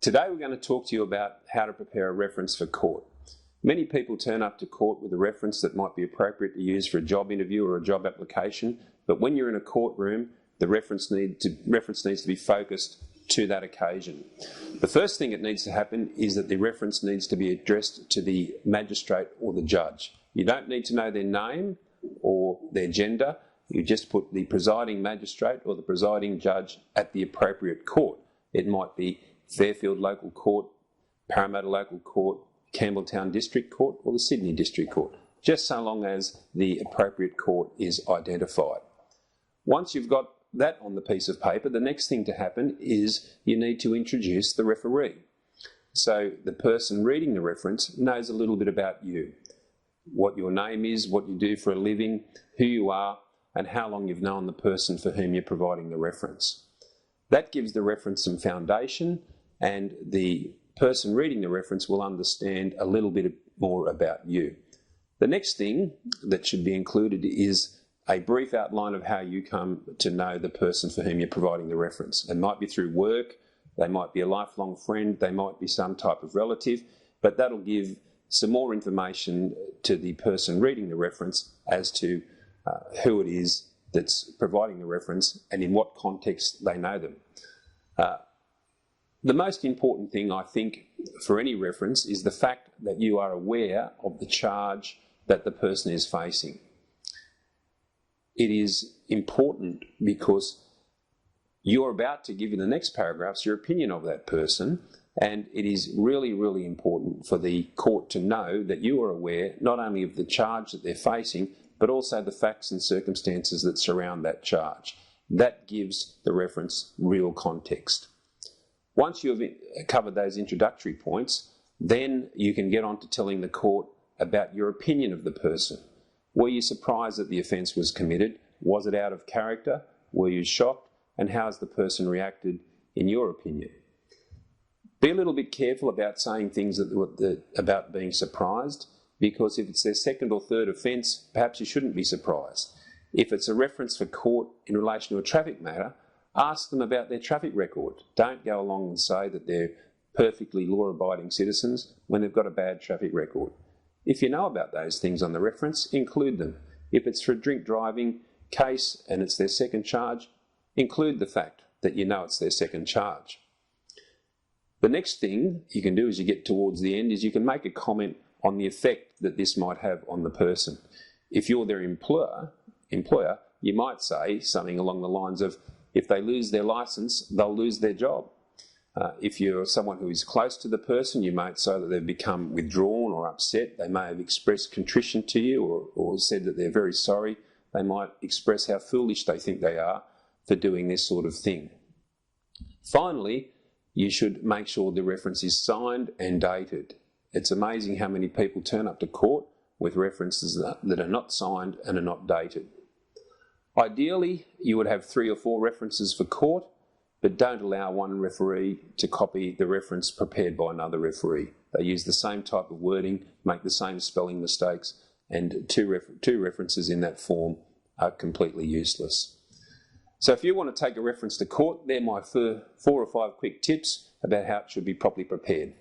Today we're going to talk to you about how to prepare a reference for court. Many people turn up to court with a reference that might be appropriate to use for a job interview or a job application, but when you're in a courtroom, the reference needs to be focused to that occasion. The first thing that needs to happen is that the reference needs to be addressed to the magistrate or the judge. You don't need to know their name or their gender. You just put the presiding magistrate or the presiding judge at the appropriate court. It might be Fairfield Local Court, Parramatta Local Court, Campbelltown District Court or the Sydney District Court, just so long as the appropriate court is identified. Once you've got that on the piece of paper, the next thing to happen is you need to introduce the referee. So the person reading the reference knows a little bit about you, what your name is, what you do for a living, who you are, and how long you've known the person for whom you're providing the reference. That gives the reference some foundation, and the person reading the reference will understand a little bit more about you. The next thing that should be included is a brief outline of how you come to know the person for whom you're providing the reference. It might be through work, they might be a lifelong friend, they might be some type of relative, but that'll give some more information to the person reading the reference as to who it is that's providing the reference and in what context they know them. The most important thing, I think, for any reference is the fact that you are aware of the charge that the person is facing. It is important because you're about to give in the next paragraphs your opinion of that person, and it is really, really important for the court to know that you are aware not only of the charge that they're facing, but also the facts and circumstances that surround that charge. That gives the reference real context. Once you've covered those introductory points, then you can get on to telling the court about your opinion of the person. Were you surprised that the offence was committed? Was it out of character? Were you shocked? And how has the person reacted in your opinion? Be a little bit careful about saying things about being surprised, because if it's their second or third offence, perhaps you shouldn't be surprised. If it's a reference for court in relation to a traffic matter, ask them about their traffic record. Don't go along and say that they're perfectly law-abiding citizens when they've got a bad traffic record. If you know about those things on the reference, include them. If it's for a drink driving case and it's their second charge, include the fact that you know it's their second charge. The next thing you can do as you get towards the end is you can make a comment on the effect that this might have on the person. If you're their employer, you might say something along the lines of, if they lose their licence, they'll lose their job. If you're someone who is close to the person, you might say that they've become withdrawn or upset. They may have expressed contrition to you or said that they're very sorry. They might express how foolish they think they are for doing this sort of thing. Finally, you should make sure the reference is signed and dated. It's amazing how many people turn up to court with references that are not signed and are not dated. Ideally, you would have 3 or 4 references for court, but don't allow one referee to copy the reference prepared by another referee. They use the same type of wording, make the same spelling mistakes, and two references in that form are completely useless. So if you want to take a reference to court, they're my 4 or 5 quick tips about how it should be properly prepared.